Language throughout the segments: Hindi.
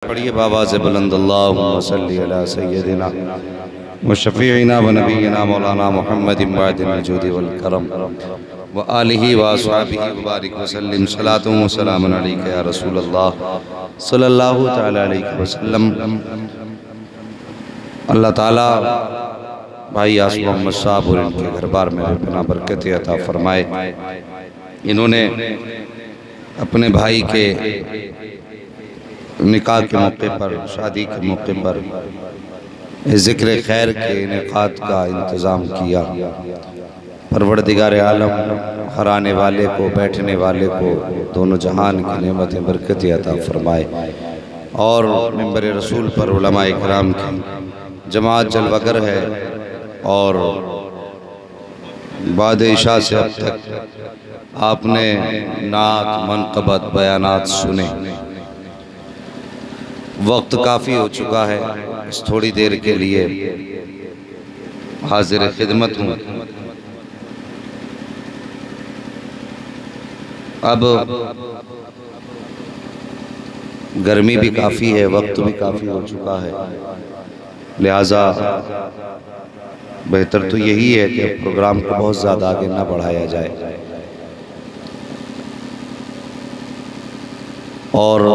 पढ़िए बाबा से बुलंद अल्लाहुम्मा सल्ली अला सय्यदिना व शफीइना व नबीना मौलाना मुहम्मद इब्न जूदी वल करम व आलिहि व अस्हाबिहि व बारिक व सल्लिम सलातु व सलामुन अलैका या रसूल अल्लाह सल्लल्लाहु तआला अलैहि वसल्लम। अल्लाह ताला भाई आसिफ मोहम्मद साहब और इनके घर बार में अपना बरकत अता फरमाए। इन्होंने अपने भाई के निकाह के मौके पर, शादी के मौके पर ज़िक्र खैर के इनेकाद का इंतज़ाम किया। परवरदिगार आलम हर आने वाले को, बैठने वाले को दोनों जहान की नेमतें बरकत अता फरमाए और मिंबर रसूल पर उलमा इकराम की जमात जलवगर है और बाद इशा से अब तक आपने नात मनक़बत बयानात सुने। वक्त काफ़ी हो चुका है, इस थोड़ी देर के लिए हाजिर खिदमत हूँ। अब गर्मी भी काफ़ी है, वक्त भी काफ़ी हो चुका है, लिहाजा बेहतर तो यही है कि प्रोग्राम को बहुत ज़्यादा आगे ना बढ़ाया जाए और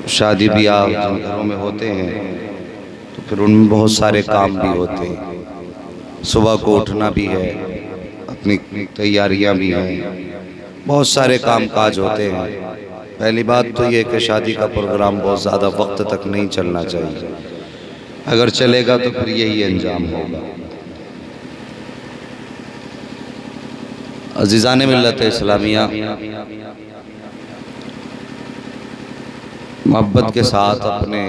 शादी ब्याह जिन घरों में होते हैं तो फिर उनमें बहुत सारे काम भी होते हैं। सुबह को उठना भी है, अपनी तैयारियां भी हैं, बहुत सारे काम काज होते हैं। पहली बात तो ये कि शादी का प्रोग्राम बहुत ज़्यादा वक्त तक नहीं चलना चाहिए, अगर चलेगा तो फिर यही अंजाम होगा। अज़ीज़ान मिल्लत इस्लामिया, मोहब्बत के साथ अपने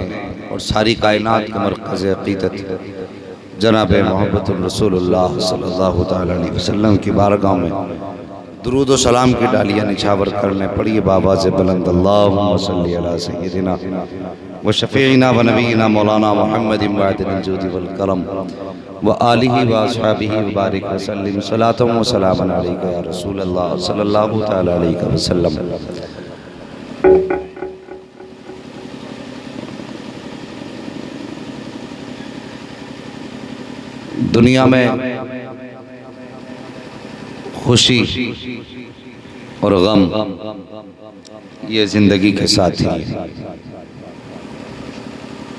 और सारी कायनात के मरकज़ अक़ीदत जनाब मोहम्मद रसूलुल्लाह सल्लल्लाहु तआला अलैहि वसल्लम की बारगाह में दुरूद व सलाम की डालियाँ निछावर करने पड़ी। बाबा से बुलंद अल्लाहुम्मा सल्ली अला सय्यदिना व शफीइना व नबीना मौलाना मुहम्मद इब्न जूदी वल करम व आलिहि व अस्हाबिहि व बारिक व सल्लिम सलातु व सलामुन अलैका या रसूल अल्लाह सल्लल्लाहु तआला अलैहि वसल्लम। दुनिया में खुशी और गम ये जिंदगी के साथी है।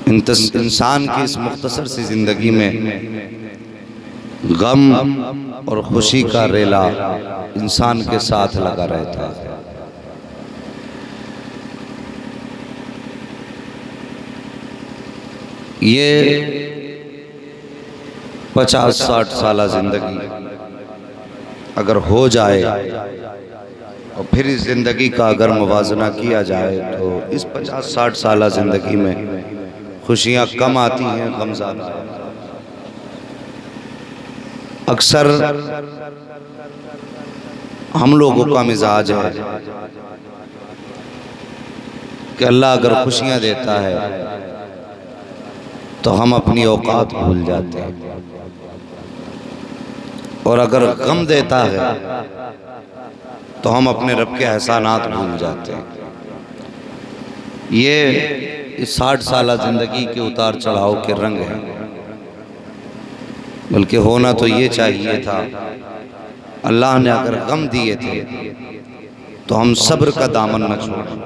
इंसान की इस मुख्तसर सी जिंदगी में गम और खुशी का रेला इंसान के साथ लगा रहता है। ये 50-60 साल जिंदगी अगर हो जाए और फिर इस ज़िंदगी का अगर मुवाजना किया जाए तो इस 50-60 साल ज़िंदगी में खुशियाँ कम आती हैं, गम ज़्यादा। अक्सर हम लोगों का मिजाज है कि अल्लाह अगर खुशियाँ देता है तो हम अपनी औकात भूल जाते हैं और अगर गम देता है तो हम अपने रब के एहसानात भूल जाते हैं। ये इस 60 साल ज़िंदगी के उतार चढ़ाव के रंग हैं। बल्कि होना तो ये चाहिए था, अल्लाह ने अगर गम दिए थे तो हम सब्र का दामन न छोड़ें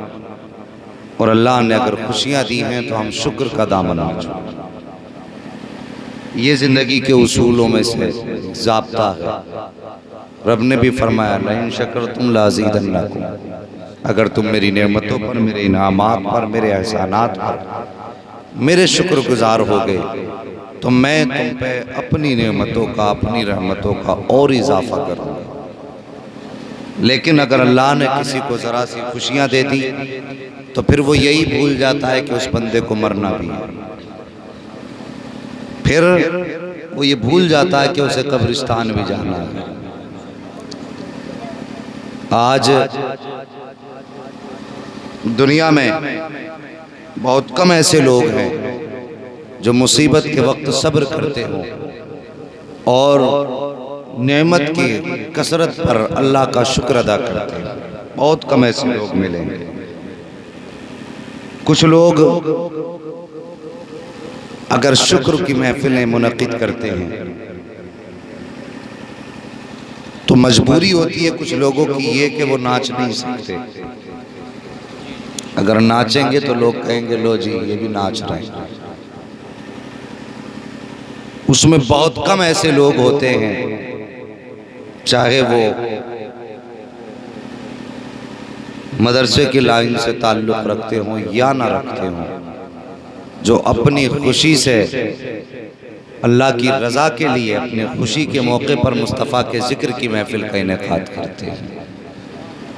और अल्लाह ने अगर खुशियाँ दी हैं तो हम शुक्र का दामन न छोड़ें। ये ज़िंदगी के उसूलों में से ज़ाब्ता है। रब ने भी फरमाया लइन शकरतुम लाज़ीदन्नकुम, अगर तुम मेरी नेमतों पर, मेरे इनामात पर, मेरे एहसानात पर मेरे शुक्रगुजार हो गए तो मैं तुम पे अपनी नेमतों का, अपनी रहमतों का और इजाफा करूँगा। लेकिन अगर अल्लाह ने किसी को ज़रा सी खुशियाँ दे दी तो फिर वो यही भूल जाता है कि उस बंदे को मरना भी है। फिर वो ये भूल जाता है कि उसे कब्रिस्तान भी जाना है। आज दुनिया में बहुत कम ऐसे लोग हैं जो मुसीबत के वक्त सब्र करते हो और नेमत की कसरत पर अल्लाह का शुक्र अदा करते हैं। बहुत कम ऐसे लोग मिलेंगे। कुछ लोग अगर शुक्र की महफिलें मुनक़िद करते हैं तो मजबूरी होती है कुछ लोगों की ये कि वो नाच नहीं सकते। अगर नाचेंगे तो लोग कहेंगे लो जी ये भी नाच रहे हैं। उसमें बहुत कम ऐसे लोग होते हैं, चाहे वो मदरसे की लाइन से ताल्लुक़ रखते हों या ना रखते हों, जो अपनी खुशी से अल्लाह की रज़ा के लिए अपनी खुशी के मौके पर मुस्तफ़ा के ज़िक्र की महफिल का इनेकाद करते हैं।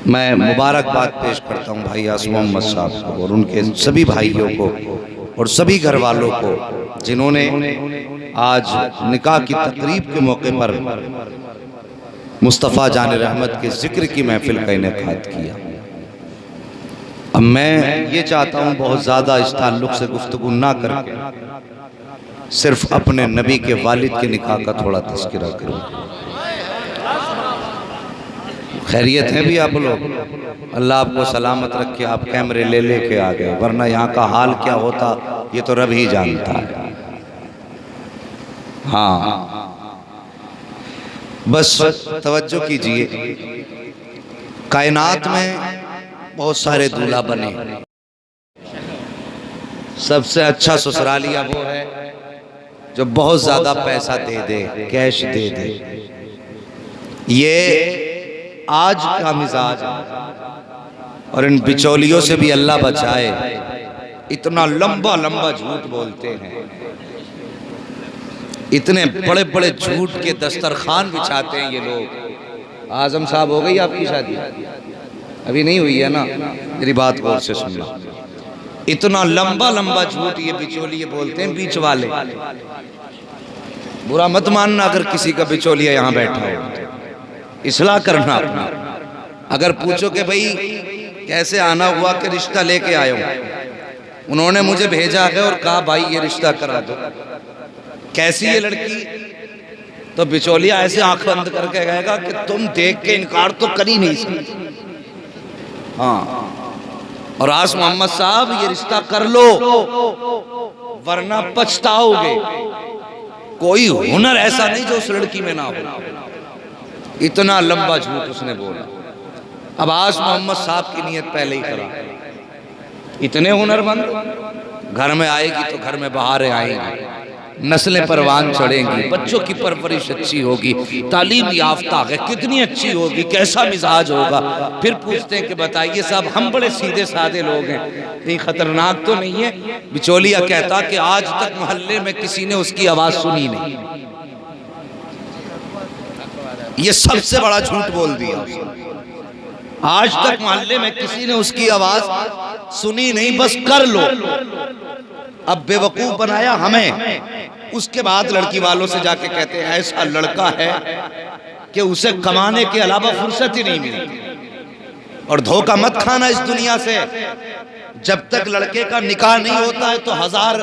मैं मुबारकबाद पेश करता हूँ भाई आसिम मोहम्मद साहब को और उनके सभी भाइयों को और सभी घर वालों को जिन्होंने आज निकाह की तकरीब के मौके पर मुस्तफ़ा जान रहमत के ज़िक्र की महफिल का इनेकाद किया। अब मैं ये चाहता हूँ बहुत ज़्यादा इस ताल्लुक़ से गुफ्तगू ना करके सिर्फ अपने नबी के वालिद के निकाह का थोड़ा तज़किरा करूँ। खैरियत है भी आप लोग? अल्लाह आपको सलामत रखे। आप कैमरे ले लेके आ गए, वरना यहाँ का हाल क्या होता ये तो रब ही जानता है। हाँ बस तवज्जो कीजिए, कायनात में बहुत सारे दूल्हा बने, सबसे अच्छा ससुरालिया वो है जो बहुत ज्यादा पैसा दे दे, कैश दे दे। ये आज का मिजाज और इन बिचौलियों से भी अल्लाह बचाए। इतना लंबा लंबा झूठ बोलते हैं, इतने बड़े बड़े झूठ के दस्तरखान बिछाते हैं ये लोग। आजम साहब हो गई आपकी शादी? अभी नहीं हुई है ना? मेरी बात गौर से सुनना। इतना लंबा लंबा झूठ ये बिचौलिए बोलते हैं, बीच वाले। बुरा मत मानना अगर किसी का बिचौलिया यहाँ बैठा हो, इस्लाह करना अपना। अगर पूछो कि भाई कैसे आना हुआ कि रिश्ता लेके आए हो, उन्होंने मुझे भेजा है और कहा भाई ये रिश्ता करा दो, कैसी ये लड़की, तो बिचौलिया ऐसे आंख बंद करके कहेगा कि तुम देख के इनकार तो कर ही नहीं सकते। हाँ, और आज मोहम्मद साहब ये रिश्ता कर लो वरना पछताओगे। कोई हुनर ऐसा नहीं जो उस लड़की में ना हो। इतना लंबा झूठ उसने बोला। अब आज मोहम्मद साहब की नीयत पहले ही खराब। इतने हुनरमंद, घर में आएगी तो घर में बहारें आएंगी, नस्लें परवान चढ़ेंगी, बच्चों की परवरिश अच्छी होगी, तालीम याफ्ता है, कितनी अच्छी होगी, कैसा मिजाज होगा। फिर पूछते हैं कि बताइए साहब हम बड़े सीधे साधे लोग हैं, कहीं खतरनाक तो नहीं है? बिचौलिया कहता कि आज तक मोहल्ले में किसी ने उसकी आवाज सुनी नहीं। ये सबसे बड़ा झूठ बोल दिया। आज तक मोहल्ले में किसी ने उसकी आवाज सुनी नहीं, बस कर लो। अब बेवकूफ बनाया हमें। उसके बाद लड़की वालों से जाके कहते हैं ऐसा लड़का है कि उसे कमाने के अलावा फुर्सत ही नहीं मिलती। और धोखा मत खाना इस दुनिया से, जब तक लड़के का निकाह नहीं होता है तो हजार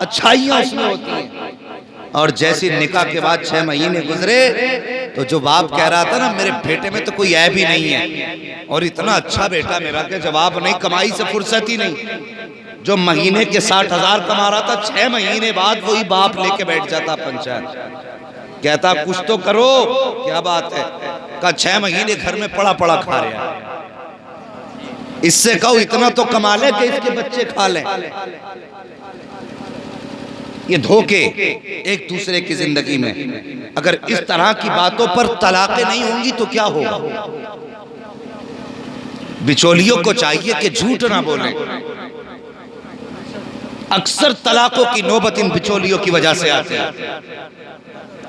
अच्छाइयां उसमें होती हैं। और जैसे निकाह के बाद 6 महीने गुजरे तो जो बाप कह रहा था ना मेरे बेटे में तो कोई ऐब ही नहीं है, और इतना अच्छा बेटा मेरा कि जवाब नहीं, कमाई से फुर्सत ही नहीं। जो महीने के 60,000 कमा रहा था, 6 महीने बाद वही बाप लेके बैठ जाता पंचायत, कहता कुछ तो करो। क्या बात है? कहा 6 महीने घर में पड़ा पड़ा खा रहा है। इससे कहो इतना तो कमा ले कि इसके बच्चे खा लें। ये धोखे एक दूसरे की जिंदगी में। अगर इस तरह की बातों पर तलाक़ें नहीं होंगी तो क्या होगा? बिचौलियों को चाहिए कि झूठ ना बोलें। अक्सर तलाकों की नौबत इन बिचौलियों की वजह से आते हैं।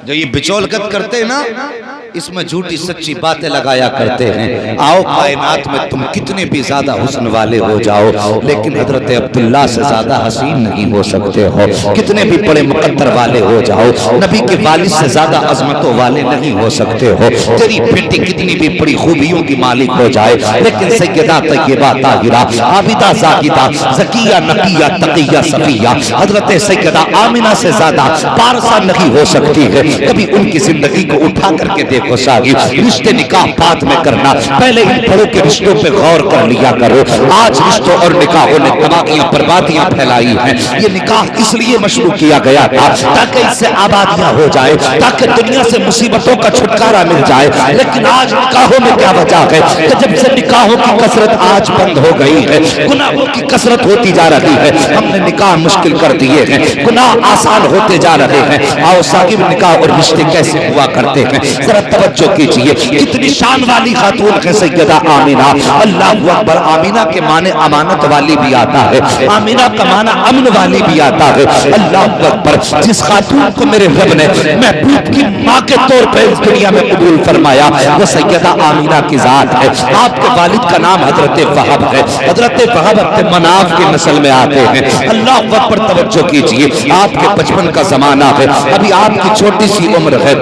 जो ये बिचौलगत करते हैं ना, इसमें झूठी सच्ची बातें लगाया करते हैं। आओ कायनात में तुम कितने भी ज्यादा हुस्न वाले हो जाओ, लेकिन हजरत अब्दुल्ला से ज्यादा हसीन नहीं हो सकते हो। कितने भी बड़े मुकद्दर वाले हो जाओ, नबी के वालिद से ज्यादा अजमतों वाले नहीं हो सकते हो। तेरी बेटी कितनी भी बड़ी खूबियों की मालिक हो जाए, लेकिन सैयदा तय्यबा ताहिरा आबिदा जाकिदा ज़किया नकिया तकिया सफिया हजरत सैयदा आमिना से ज्यादा पारसा नहीं हो सकती है। कभी उनकी जिंदगी को उठा करके देखो, देखो साहिब, रिश्ते निकाह बाद में करना, पहले इन बड़ों के रिश्तों पे गौर कर लिया करो। आज रिश्तों और निकाहों ने तबाहियां बर्बादियां फैलाई हैं। ये निकाह इसलिए मशरू किया गया था ताकि इससे आबादियां हो जाए, ताकि दुनिया से मुसीबतों का छुटकारा मिल जाए। लेकिन आज निकाहों में क्या वजह है कि जब से निकाहों की कसरत आज बंद हो गई है, गुनाहों की कसरत होती जा रही है, हमने निकाह मुश्किल कर दिए हैं, गुनाह आसान होते जा रहे हैं। आओ साकिब, निकाह और रिश्ते कैसे हुआ करते हैं जरा तवज्जो कीजिए। कितनी शान वाली खातून है सैयदा आमीना। अल्लाह अकबर। आमीना के माने अमानत वाली भी आता है, आमीना का माना अमन वाली भी आता है। अल्लाह अकबर। जिस खातून को मेरे रब ने महबूब की माँ के तौर पर इस दुनिया में कबूल फरमाया वो सैयदा आमीना की जात है। आपके वालिद का नाम हजरत वहाब है। हजरत वहाब अपने मनाफ की नस्ल में आते हैं। अल्लाह अकबर। तवज्जो कीजिए, आपके बचपन का जमाना है, अभी आपकी छोटी सी उम्र है,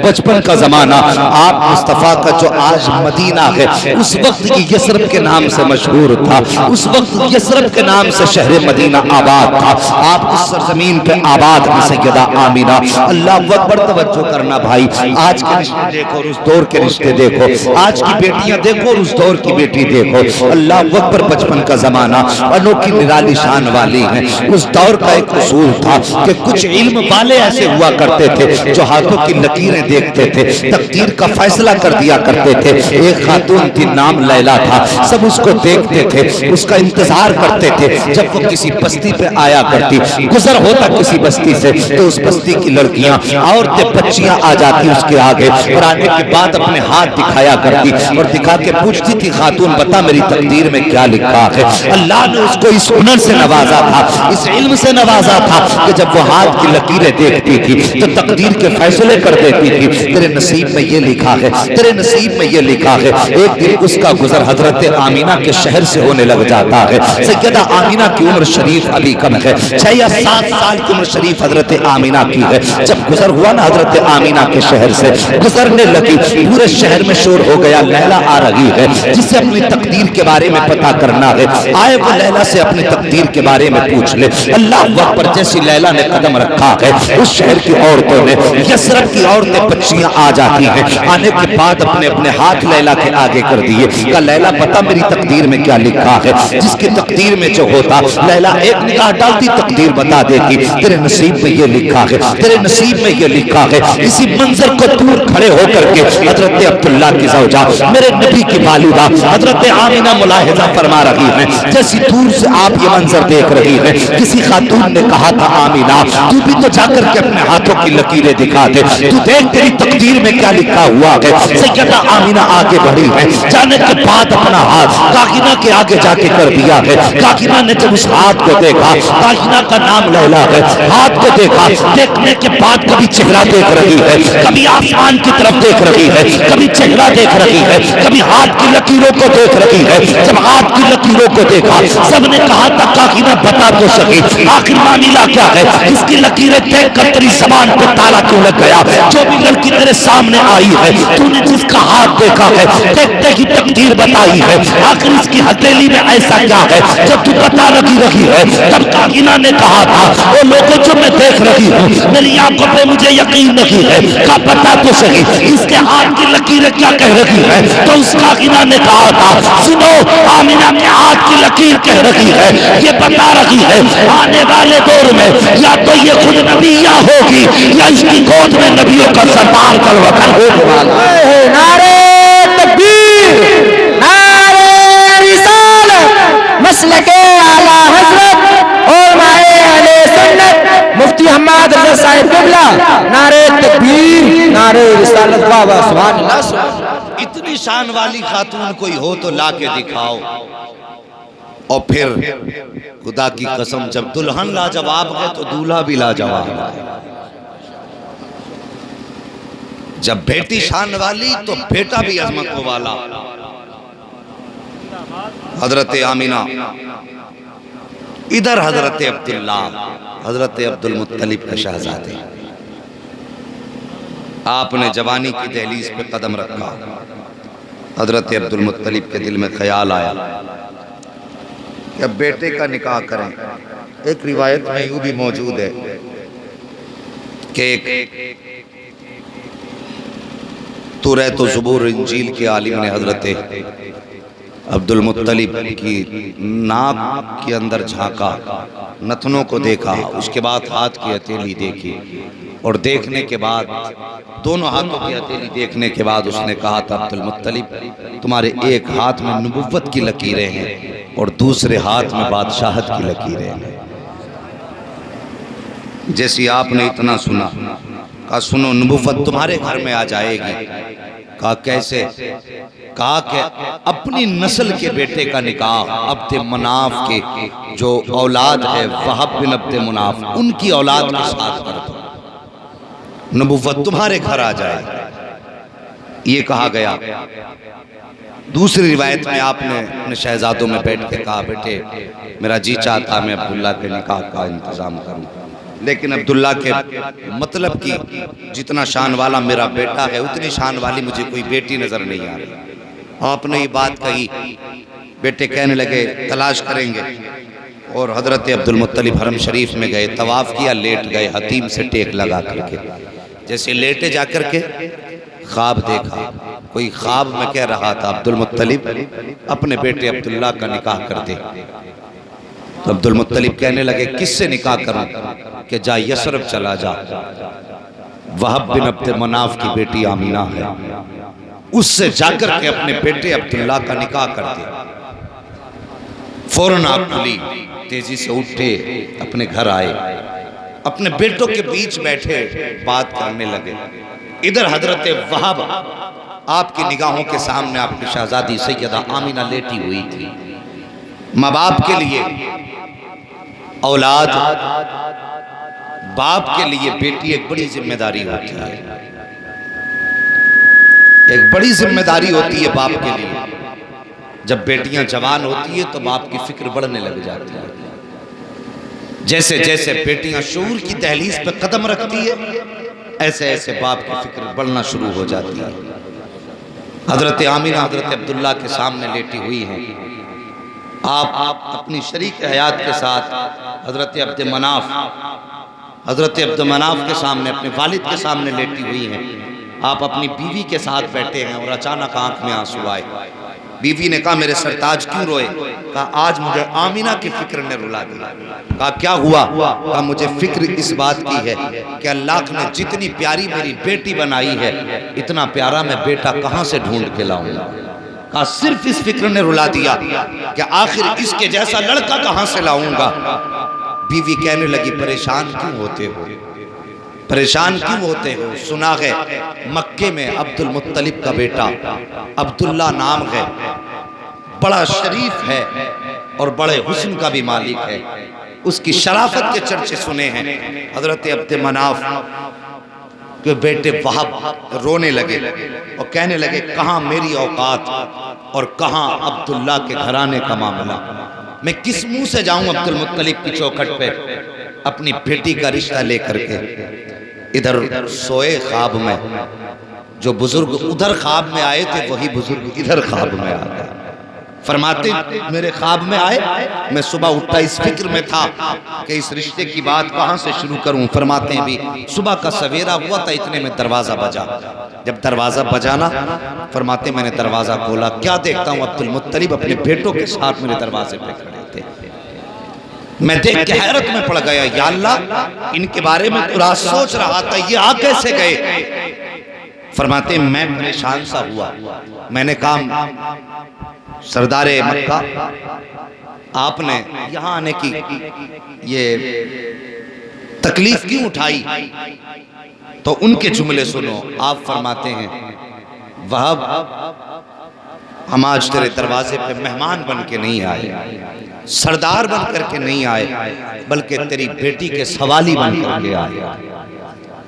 बचपन का जमाना। आप मुस्तफा का जो आज मदीना है उस वक्त की यसरब के नाम से मशहूर था, उस वक्त यसरब के नाम से शहर मदीना आबाद था। आप उस सरजमीन पे आबाद हैं सैयदा आमीना। अल्लाह अकबर। तवज्जो करना भाई, आज के रिश्ते देखो और उस दौर के रिश्ते देखो, आज की बेटियां देखो और उस दौर की बेटी देखो। अल्लाह अकबर। बचपन का जमाना अनोखी निराली शान वाली है। उस दौर का एक उसूल था कि कुछ इल्म वाले ऐसे हुआ करते थे जो हाथों की लकीरें देखते थे, तकदीर का फैसला कर दिया करते थे। एक खातून थी, नाम लैला था, सब उसको देखते थे, उसका इंतजार करते थे। जब वो किसी बस्ती पे आया करती, गुजर होता किसी बस्ती से, तो उस बस्ती की लड़कियां, औरतें, बच्चियां आ जाती उसके आगे और आने के बाद अपने हाथ दिखाया करती और दिखा के पूछती थी, खातून बता मेरी तकदीर में क्या लिखा है। अल्लाह ने उसको इस हुनर से नवाजा था, इस इल्म से नवाजा था कि जब वो हाथ की लकीरें देखती थी तो तकदीर के फैसले कर देती थी। तेरे नसीब में ये लिखा है, तेरे नसीब में ये लिखा है। एक दिन उसका गुजर हजरत आमीना के शहर से होने लग जाता है। सैयदा आमीना की उम्र शरीफ अभी कम है, 6 या 7 साल की उम्र शरीफ हजरत आमीना की है। जब गुजर हुआ ना हजरत आमीना के शहर से, गुजरने लगी, पूरे शहर में शोर हो गया, लैला आ रही है जिसे अपनी तकदीर के बारे में पता करना है। आए वो लैला से अपनी तकदीर के बारे में पूछ ले। अल्लाह अकबर। जैसी लैला ने कदम रखा है उस शहर की औरतों ने, यसरब की औरतें, बच्चियां आ जाती हैं। आने के बाद अपने अपने हाथ लैला के आगे कर दिए, कहा लैला पता मेरी तकदीर में क्या लिखा है। जिसकी तकदीर में जो होता लैला एक निगाह डालती, तकदीर बता देती, तेरे नसीब में ये लिखा है, तेरे नसीब में ये लिखा है। इसी मंजर को दूर खड़े होकर के हजरत अब्दुल्ला की ज़ौजा, मेरे नबी की वालिदा हजरत आमीना मुलाहिजा फरमा रही है। जैसी दूर से आप ये मंजर देख रही है, किसी खातून ने कहा था आमीना तू भी तो जाकर के अपने हाथों की लकीरें दिखा दे, तू देख तेरी तकदीर में क्या लिखा हुआ है। सैयदा आमीना आगे बढ़ी है, जाने के बाद अपना हाथ काकिना के आगे जाके कर दिया है। काकिना ने जब उस हाथ को देखा, काकिना का नाम लैला है, हाथ को देखा, देखने के बाद कभी चेहरा देख रही है, कभी आसमान की तरफ देख रही है, कभी चेहरा देख रही है, कभी हाथ की लकीरों को देख रही है। जब हाथ की लकीरों को देखा सबने कहा था काकिना बता तो सके आखिर मामला क्या है, इसकी लकीरें देख कर तेरी जबान पे ताला क्यों लग गया। जो भी लड़की तेरे सामने आई है, तूने जिसका हाथ देखा है, देखते ही तकदीर बताई है, आखिर इसकी हथेली में ऐसा क्या है। जब तू बता रही है तब काकिना ने कहा था वो लोगों जो मैं देख रही हूँ मेरी आंखों पे मुझे यकीन नहीं है, का पता तो सही इसके हाथ की लकीरें क्या कह रही है। तो उस काकिना ने कहा था सुनो आमीना के हाथ की लकीर कह रही है, ये बता रही है आने वाले दौर में या तो ये खुद नबिया होगी या इसकी गोद में नबियों का सरदार कलवकर होने वाला है। नारे तकबीर, नारे रिसालत, मसलके आला हजरत और माए अहले सुन्नत मुफ्ती हम्माद रज़ा साहिब क़िबला। नारे तकबीर, नारे रिसालत, वाह वाह सुभान अल्लाह। इतनी शान वाली खातून कोई हो तो ला के दिखाओ। और फिर खुदा की कसम जब दुल्हन लाजवाब है तो दूल्हा भी लाजवाब है। जब बेटी शान वाली तो बेटा भी अजमत वाला। हजरत आमीना, इधर हजरत अब्दुल्ला, हजरत अब्दुल मुत्तलिब का शहजादे। आपने जवानी की दहलीज पे कदम रखा। हजरत अब्दुल मुत्तलिब के दिल में ख्याल आया कि अब बेटे का निकाह करें। एक रिवायत में यूं भी मौजूद है कि तौरात व ज़बूर इंजील के आलिम ने हज़रत अब्दुल मुत्तलिब की नाक के अंदर झांका, नथनों को देखा, उसके बाद हाथ की हथेली देखी और देखने के बाद दोनों हाथों की हथेली देखने के बाद उसने कहा था, अब्दुल मुत्तलिब तुम्हारे एक हाथ में नबुव्वत की लकीरें हैं और दूसरे हाथ में बादशाहत की लकीरें हैं। जैसे आपने इतना सुना, कहा सुनो नबुव्वत तुम्हारे घर में आ जाएगी। कहा कैसे? कहा कि अपनी नस्ल के बेटे का निकाह अब्द मनाफ के जो औलाद है वहाब बिन अब्द मनाफ उनकी औलाद के साथ कर दो, नबुव्वत तुम्हारे घर आ जाए, ये कहा गया। दूसरी रिवायत में आपने अपने शहजादों में बैठ के कहा, बेटे मेरा जी चाहता मैं अब्दुल्ला के निकाह का इंतजाम करूं, लेकिन अब्दुल्ला के मतलब की जितना शान वाला मेरा बेटा है उतनी शान वाली मुझे कोई बेटी नजर नहीं आ रही। आपने ये बात कही, बेटे कहने लगे तलाश करेंगे और हजरत अब्दुल मुत्तलिब हरम शरीफ में गए, तवाफ किया, लेट गए हतीम से टेक लगा करके। जैसे लेटे जाकर के ख्वाब देखा, कोई ख्वाब में कह रहा था अब्दुल मुत्तलिब अपने बेटे अब्दुल्ला का निकाह कर दे। तो अब्दुल मुत्तलिब कहने लगे किससे निकाह करूं? कि जा यसरब चला जा, वहाब बिन अब्द मनाफ की बेटी आमीना है, उससे जाकर के अपने बेटे अब्दुल्ला का निकाह कर दे। फौरन आँख खुली, तेजी से उठे, अपने घर आए, अपने बेटों के बीच बैठे बात करने लगे। इधर हजरत वहाब आपकी निगाहों के सामने आपकी शहजादी सैयदा आमीना लेटी हुई थी। माँ बाप के लिए औलाद, बाप के लिए बेटी एक बड़ी जिम्मेदारी होती है, एक बड़ी जिम्मेदारी होती है बाप के लिए। जब बेटियां जवान होती है तो बाप की फिक्र बढ़ने लग जाती है। जैसे जैसे बेटियां शऊर की दहलीज पर कदम रखती है ऐसे ऐसे बाप की फिक्र बढ़ना शुरू हो जाती है। हजरत आमीना हजरत अब्दुल्ला के सामने लेटी हुई हैं। आप अपनी शरीक हयात के साथ हजरत अब्द मनाफ के सामने, अपने वालिद के सामने लेटी हुई हैं। आप अपनी बीवी के साथ बैठे हैं और अचानक आंख में आंसू आए। बीवी ने कहा मेरे सरताज क्यों रोए? कहा आज मुझे आमीना की फिक्र ने रुला दिया। कहा क्या हुआ? कहा मुझे फिक्र इस बात की है कि अल्लाह ने जितनी प्यारी मेरी बेटी बनाई है इतना प्यारा मैं बेटा कहां से ढूंढ के लाऊंगा। कहा सिर्फ इस फिक्र ने रुला दिया कि आखिर इसके जैसा लड़का कहां से लाऊंगा। बीवी कहने लगी परेशान क्यों होते हो, परेशान क्यों होते हो? सुना है मक्के में अब्दुल मुत्तलिब का बेटा अब्दुल्ला नाम है, बड़ा शरीफ है और बड़े हुस्न का भी मालिक है। उसकी शराफत के चर्चे सुने हैं। हजरत अब्द मनाफ के बेटे वहाब रोने लगे और कहने लगे कहाँ मेरी औकात और कहाँ अब्दुल्ला के घराने का मामला। मैं किस मुंह से जाऊं अब्दुल मुत्तलिब की चौखट पे अपनी बेटी का रिश्ता लेकर के। इधर सोए ख्वाब में, जो बुजुर्ग उधर ख्वाब में आए थे वही बुजुर्ग इधर ख्वाब में आ गए। फरमाते मेरे ख्वाब में आए, मैं सुबह उठा इस फिक्र में था कि इस रिश्ते की बात कहाँ से शुरू करूं। फरमाते हैं भी सुबह का सवेरा हुआ था, इतने में दरवाजा बजा। जब दरवाजा बजाना, फरमाते मैंने दरवाजा खोला, क्या देखता हूँ अब्दुल मुत्तलिब अपने बेटों के साथ मेरे दरवाजे पे खड़े थे। मैं देख के हैरत में पड़ गया, या अल्लाह इनके बारे में तो रात सोच रहा था, ये आ कैसे गए? फरमाते मैं परेशान सा हुआ। मैंने कहा सरदारे मक्का आपने यहाँ आने की ये तकलीफ क्यों उठाई? तो उनके जुमले सुनो। आप फरमाते हैं वहाब हम आज तेरे दरवाजे पे मेहमान बन के नहीं आए, सरदार बन करके नहीं आए, बल्कि तेरी बेटी के सवाली बन करके आए।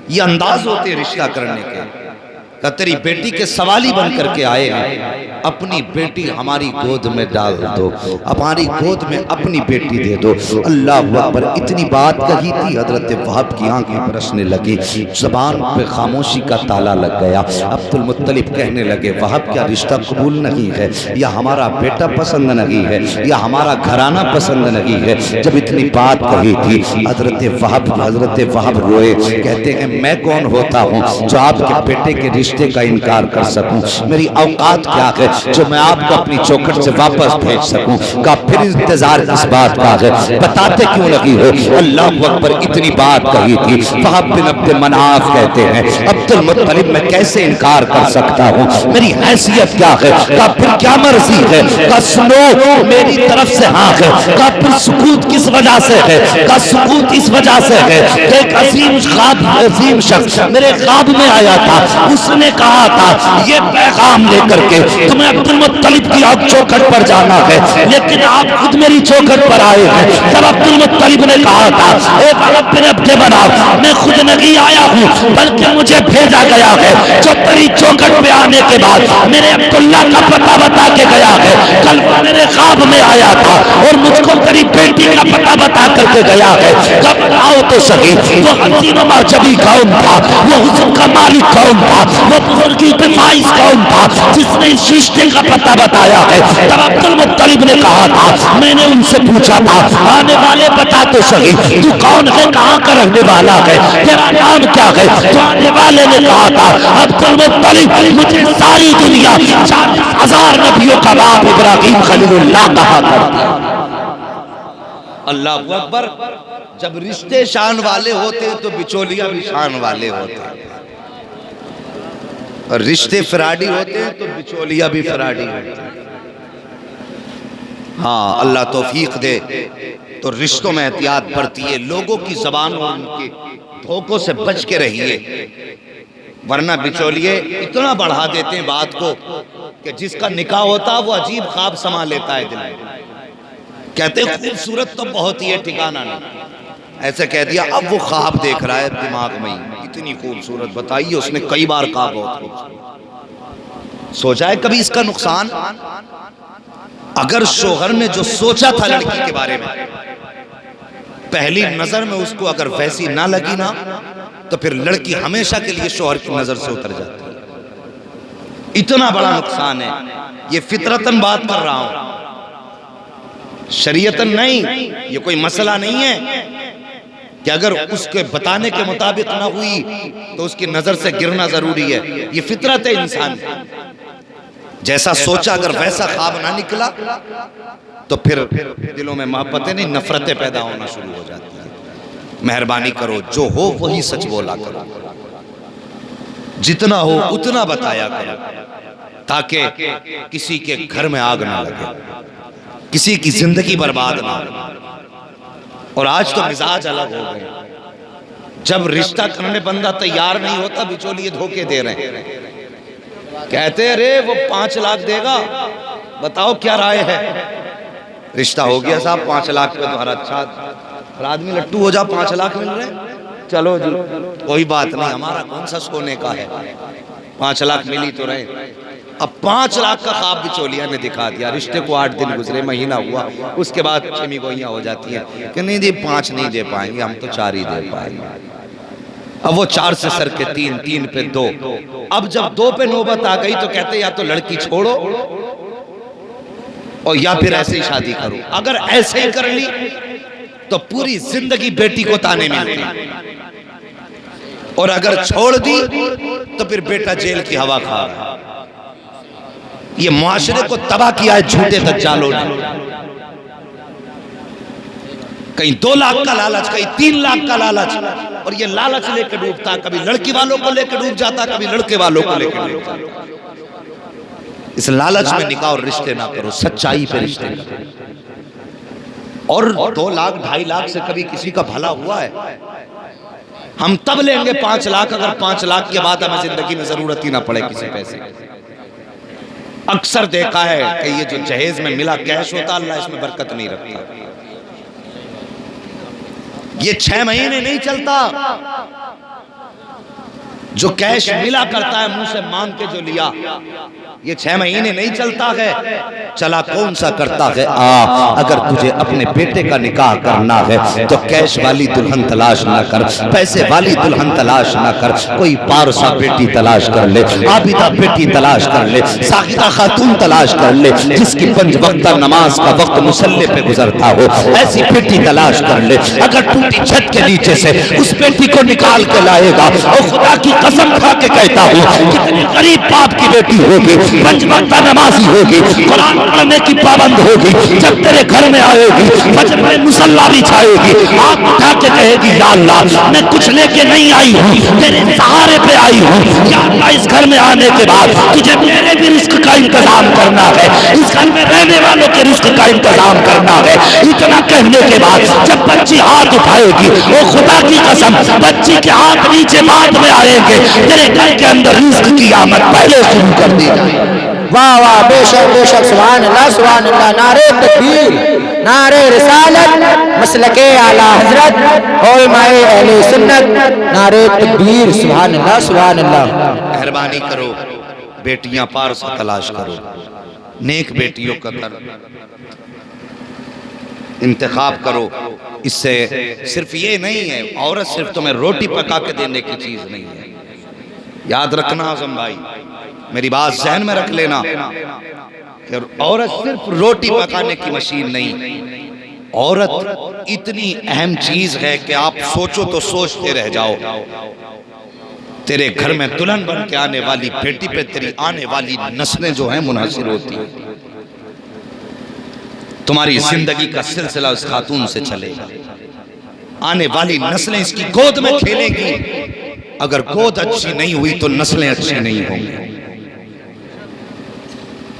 ये अंदाज होते रिश्ता करने के। तेरी बेटी के सवाली बन करके आए हैं। अपनी बेटी हमारी गोद में डाल दो, हमारी गोद में अपनी बेटी दे दो। अल्लाह अकबर। इतनी बात कही थी, हजरत वहाब की आंखें बरसने लगी, जबान पे खामोशी का ताला लग गया। अब्दुल मुत्तलिब कहने लगे, वहाब क्या रिश्ता कबूल नहीं है, या हमारा बेटा पसंद नहीं है, या हमारा घराना पसंद नहीं है। जब इतनी बात कही थी हजरत वहाब रोए, कहते हैं मैं कौन होता हूँ जो आपके बेटे के रिश्ते का इनकार कर सकूं, मेरी औकात क्या है जो मैं आपको अपनी चौखट से वापस भेज सकूं। का फिर इंतजार इस बात का है, बताते क्यों लगी हो। अल्लाह अकबर। इतनी बात कही थी। वहाब बिन अब्द मनाफ कहते हैं, अब्दुल मुत्तलिब मैं कैसे इनकार कर सकता हूँ, मेरी हैसियत क्या है। का फिर क्या मर्जी है। का सुनो मेरी तरफ से हाँ है। का फिर सुकूत किस वजह से है। का सुकूत इस वजह से है कि एक अजीम शख्स मेरे ख्वाब में आया था, उसने कहा था ये पैगाम लेकर के तुम्हें अब्दुल मुत्तलिब की आप चौखट पर जाना है, लेकिन आप खुद मेरी चौखट पर आए हैं। जब अब्दुल मुत्तलिब ने कहा था मैं खुद नहीं आया हूँ बल्कि मुझे भेजा गया है, जो तेरी चौखट पे आने के बाद मेरे अब्दुल्ला का पता बता के गया है। कल वो मेरे ख्वाब में आया था और मुझको तेरी बेटी का पता बता करके गया है। जब आओ तो सही, वो हसीन माजबी कौन था, वो हुस्न का मालिक कौन था, वो बुजुर्गी पे फाइज कौन था जिसने इस रिश्ते का पता बताया है। तब अब्दुल मुत्तलिब ने कहा था, मैंने उनसे पूछा था आने वाले बता तो सही तू कौन है, कहाँ का रहने वाला है, तेरा नाम क्या है। तो आने वाले ने कहा था, अब्दुल मुत्तलिब मुझे सारी दुनिया 40,000 नबियों का बाप इब्राहिम खलीलुल्लाह कहा करती। अल्लाह अकबर। जब रिश्ते शान वाले होते हैं तो बिचौलिया भी शान वाले होते हैं, और रिश्ते फराडी होते हैं तो बिचौलिया भी फराडी होते हैं। हाँ, अल्लाह तौफीक दे तो रिश्तों में एहतियात बरती है, लोगों की जबान और उनके धोखों से बच के रहिए, वरना बिचौलिए इतना बढ़ा देते हैं बात को कि जिसका निकाह होता है वो अजीब ख्वाब समा लेता है दिल में। कहते खूबसूरत तो बहुत ही है, ठिकाना नहीं, ऐसे कह दिया अब वो ख्वाब देख रहा है दिमाग में ही, इतनी खूबसूरत बताइए उसने कई बार कहा बहुत खूबसूरत। सोचा है कभी इसका नुकसान? अगर शोहर ने जो सोचा था लड़की के बारे में पहली नजर में उसको अगर वैसी ना लगी ना, तो फिर लड़की हमेशा के लिए शोहर की नजर से उतर जाती है। इतना बड़ा नुकसान है। ये फितरतन बात कर रहा हूं, शरीयतन नहीं। ये कोई मसला नहीं है कि अगर उसके बताने के मुताबिक ना हुई तो उसकी नजर से गिरना जरूरी है। ये फितरत है इंसान की। जैसा सोचा अगर वैसा ख्वाब ना निकला तो फिर दिलों में मोहब्बतें नहीं नफरतें पैदा होना शुरू हो जाती है। मेहरबानी करो, जो हो वही सच बोला करो, जितना हो उतना बताया करो, ताकि किसी के घर में आग ना लगे, किसी की जिंदगी बर्बाद ना हो। और आज तो मिजाज अलग हो गए। जब रिश्ता करने बंदा तैयार नहीं होता, बिचौलिए धोखे दे रहे हैं। कहते रे वो 5 लाख देगा, बताओ क्या राय है। रिश्ता हो गया साहब 5 लाख पे तुम्हारा अच्छा आदमी लट्टू हो जा, 5 लाख मिल रहे, चलो जी कोई बात नहीं, हमारा कौन सा सोने का है, 5 लाख मिली तो रहे। अब 5 लाख का ख्वाब बिचौलिया ने दिखा दिया। रिश्ते को 8 दिन गुजरे, महीना हुआ, उसके बाद छमी गोइयां हो जाती हैं कि नहीं दी 5 नहीं दे पाएंगे, हम तो 4 ही दे पाएंगे। अब वो 4 से सर के 3, 3 पे 2। अब जब 2 पे नौबत आ गई तो कहते या तो लड़की छोड़ो और या फिर ऐसे ही शादी करो। अगर ऐसे ही कर ली तो पूरी जिंदगी बेटी को ताने मिलते, और अगर छोड़ दी तो फिर बेटा जेल की हवा खा रहा। ये मुआशरे को तबाह किया है झूठे दज्जालों ने। कहीं 2 लाख का लालच, कहीं 3 लाख का लालच, और ये लालच लेकर डूबता, कभी लड़की वालों को लेकर डूब जाता, कभी लड़के वालों को लेकर डूब जाता। इस लालच में निकाह और रिश्ते ना करो, सच्चाई पे रिश्ते करो। और 2 लाख 2.5 लाख से कभी किसी का भला हुआ है? हम तब लेंगे 5 लाख अगर 5 लाख के बाद हमें जिंदगी में जरूरत ही ना पड़े किसी पैसे की। अक्सर देखा है कि ये जो जहेज में मिला कैश होता, अल्लाह इसमें बरकत नहीं रखता। ये 6 महीने नहीं चलता। जो कैश मिला करता है मुंह से मांग के जो लिया, ये 6 महीने नहीं चलता है, चला कौन सा करता है। अगर तुझे अपने बेटे का निकाह करना है तो कैश वाली दुल्हन तलाश ना कर, पैसे वाली दुल्हन तलाश ना कर, कोई पारसा बेटी तलाश कर ले, आबिदा बेटी तलाश कर ले, साकिता खातून तलाश कर ले, जिसकी 5 वक्त नमाज का वक्त मुसल्ले पे गुजरता हो, ऐसी बेटी तलाश कर ले। अगर टूटी छत के नीचे से उस बेटी को निकाल के लाएगा और खुदा की कसम खा के कहता हूँ कितनी गरीब बाप की बेटी होगी, 5 वक्त नमाजी होगी, कुरान पढ़ने की पाबंद होगी, जब तेरे घर में आएगी फजर में मुसल्ला बिछाएगी, हाथ उठा के कहेगी या अल्लाह मैं कुछ लेके नहीं आई हूँ, तेरे सहारे पे आई हूँ, या अल्लाह इस घर में आने के बाद तुझे मेरे भी रिस्क का इंतजाम करना है, इस घर में रहने वालों के रिस्क का इंतजाम करना है। इतना कहने के बाद जब बच्ची हाथ उठाएगी वो खुदा की कसम बच्ची के हाथ नीचे बाद में आएंगे, तेरे घर के अंदर रिस्क की आमद पहले शुरू कर दी जाएगी। वाह वाह, बेशक सुभान अल्लाह सुभान अल्लाह। नारे तकबीर, नारे रिसालत, मसलके आला हजरत और माए अहले सुन्नत, नारे तकबीर, सुभान अल्लाह सुभान अल्लाह। मेहरबानी करो, बेटियां पारसा तलाश करो, नेक बेटियों का इंतखाब करो। इससे सिर्फ ये नहीं है, औरत सिर्फ तुम्हें रोटी पका के देने की चीज नहीं है। याद रखना आजम भाई, मेरी बात जहन में रख लेना कि औरत सिर्फ रोटी पकाने की मशीन नहीं, औरत इतनी अहम चीज है कि आप सोचो तो सोचते रह जाओ। तेरे घर में दुल्हन बन के आने वाली बेटी पे तेरी आने वाली नस्लें जो हैं मुनहसिर होती हैं। तुम्हारी जिंदगी का सिलसिला उस खातून से चलेगा, आने वाली नस्लें इसकी गोद में खेलेंगी। अगर गोद अच्छी नहीं हुई तो नस्लें अच्छी नहीं होंगी।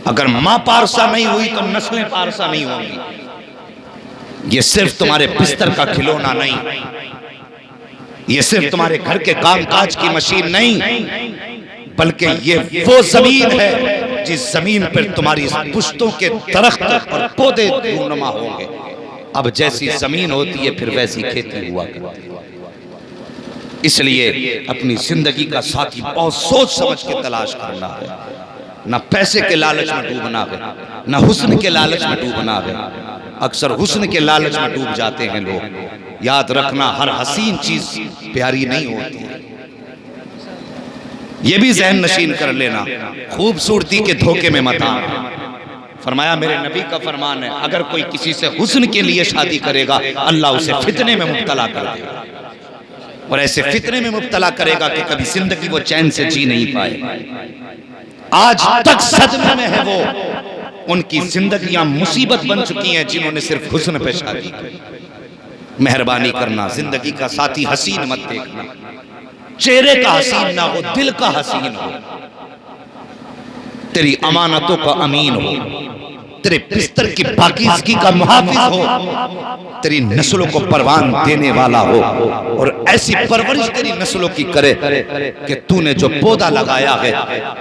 अगर मां पारसा नहीं हुई तो नस्लें पारसा नहीं होंगी। ये सिर्फ तुम्हारे बिस्तर का खिलौना नहीं, ये सिर्फ तुम्हारे घर के कामकाज की मशीन नहीं, बल्कि ये वो जमीन है जिस जमीन पर तुम्हारी पुश्तों के दरख्त और पौधे रूनुमा होंगे। अब जैसी जमीन होती है फिर वैसी खेती हुआ करती है। इसलिए अपनी जिंदगी का साथी बहुत सोच समझ के तलाश करना है। न पैसे के लालच में डूबना है, न हुस्न के लालच में डूबना है। अक्सर हुस्न के लालच में डूब जाते हैं लोग। याद रखना, हर हसीन चीज प्यारी नहीं होती। ये भी ज़हन नशीन कर लेना, खूबसूरती के धोखे में मत आना। फरमाया, मेरे नबी का फरमान है, अगर कोई किसी से हुस्न के लिए शादी करेगा अल्लाह उसे फितने में मुब्तला कर देगा, और ऐसे फितने में मुब्तला करेगा कि कभी जिंदगी वो चैन से जी नहीं पाएगा। आज तक सदमे में है वो, उनकी जिंदगियां मुसीबत बन चुकी हैं जिन्होंने सिर्फ हुस्न पे शादी की। मेहरबानी करना, जिंदगी का साथी हसीन मत देखना, चेहरे का हसीन ना हो, दिल का हसीन हो, तेरी अमानतों का अमीन हो, तेरे बिस्तर की पाकीज़गी का मुहाफिज हो, तेरी नस्लों को परवान देने वाला हो, और ऐसी परवरिश तेरी नस्लों की करे कि तूने जो पौधा लगाया है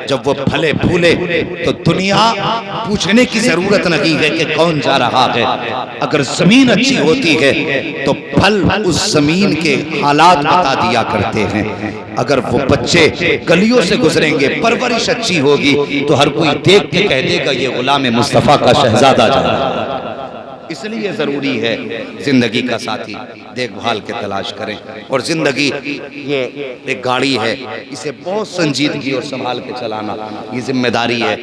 जब वो फले फूले तो दुनिया पूछने की जरूरत नहीं है कि कौन जा रहा है। अगर जमीन अच्छी होती है तो फल उस जमीन के हालात बता दिया करते हैं। अगर वो बच्चे गलियों से गुजरेंगे, परवरिश अच्छी होगी तो हर कोई देख के कह देगा ये गुलाम मुस्तफा का शहजादा जा रहा है। इसलिए जरूरी है जिंदगी का साथी देखभाल के तलाश करें। और जिंदगी ये एक गाड़ी है, इसे बहुत संजीदगी और संभाल के चलाना ये जिम्मेदारी है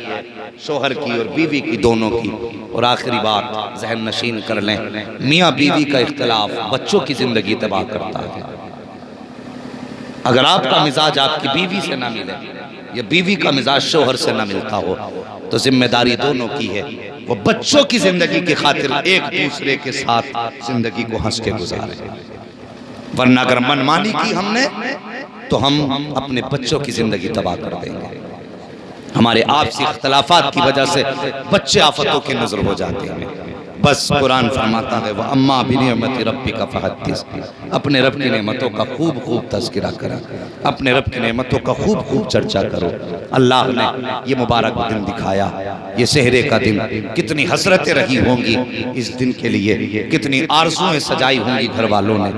शोहर की और बीवी की, दोनों की। और आखिरी बात जहन नशीन कर लें, मियाँ बीवी का इख्तिलाफ बच्चों की जिंदगी तबाह करता है। अगर आपका मिजाज आपकी बीवी से ना मिले या बीवी का मिजाज शोहर से ना मिलता हो तो जिम्मेदारी दोनों की है, वो बच्चों की जिंदगी की खातिर एक दूसरे के साथ जिंदगी को हंस के गुजारे। वरना अगर मनमानी की हमने तो हम अपने बच्चों की जिंदगी तबाह कर देंगे। हमारे आपसी इख्तलाफात की वजह से बच्चे आफतों के नजर हो जाते हैं, बस कुरान फरमाता है वह अम्मा बिनियमति रब्बिका फहद्दिस, अपने रब की नेमतों का खूब खूब तज़किरा करो, अपने रब की नेमतों का खूब खूब चर्चा करो। अल्लाह ने ये मुबारक दिन दिखाया, ये सेहरे का दिन, कितनी हसरतें रही होंगी इस दिन के लिए, कितनी आरज़ुएं सजाई होंगी घर वालों ने,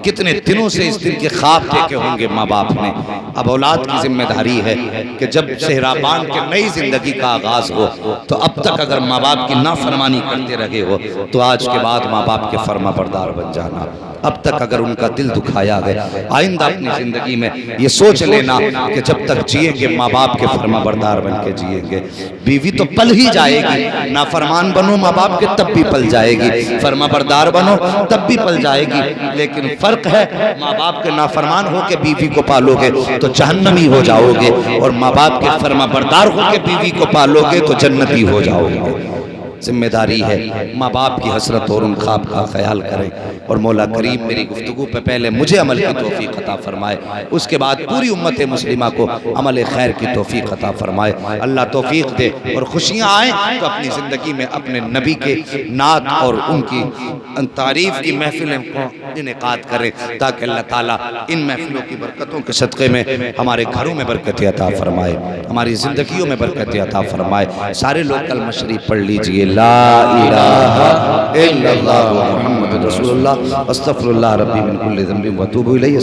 कितने दिनों से इस दिन के ख्वाब देखे होंगे माँ बाप ने। अब औलाद की जिम्मेदारी है कि जब सेहरा बांध के नई जिंदगी का आगाज हो तो अब तक अगर माँ बाप की नाफरमानी करते रहे हो तो आज के बाद माँ बाप के फर्मा बरदार बन जाना। अब तक अगर उनका दिल दुखाया है, आइंदा अपनी जिंदगी में ये सोच लेना कि जब तक जिएंगे माँ बाप के फर्मा बरदार बन के जिएंगे। बीवी तो पल ही जाएगी, नाफरमान बनो माँ बाप के तब भी पल जाएगी, फर्मा बरदार बनो तब भी पल जाएगी। लेकिन फर्क है, माँ बाप के नाफरमान हो के बीवी को पालोगे तो जहन्नमी हो जाओगे, और माँ बाप के फर्मा बरदार हो के बीवी को पालोगे तो जन्नती हो जाओगे। जिम्मेदारी है माँ बाप की हसरत और उन ख्वाब का ख्याल करें। और मौला करीम मेरी गुफ्तगू पे पहले मुझे अमल की तौफीक अता फरमाए, उसके बाद पूरी उम्मत मुस्लिमा को अमल खैर की तौफीक अता फरमाए। अल्लाह तौफीक दे और खुशियाँ आएँ तो अपनी ज़िंदगी में अपने नबी के नात और उनकी तारीफ़ की महफिलें को इनेकाद करें, ताकि अल्लाह ताला इन महफिलों की बरकतों के सदक़े में हमारे घरों में बरकत अता फरमाए, हमारी ज़िंदगियों में बरकत अता फरमाए। सारे लोग कलमा शरीफ पढ़ लीजिए, ला इलाहा इल्लल्लाह मुहम्मद रसूलुल्लाह अस्तगफिरुल्लाह रब्बी मिन कुल्लि ज़ंबिन व अतूबु इलैहि।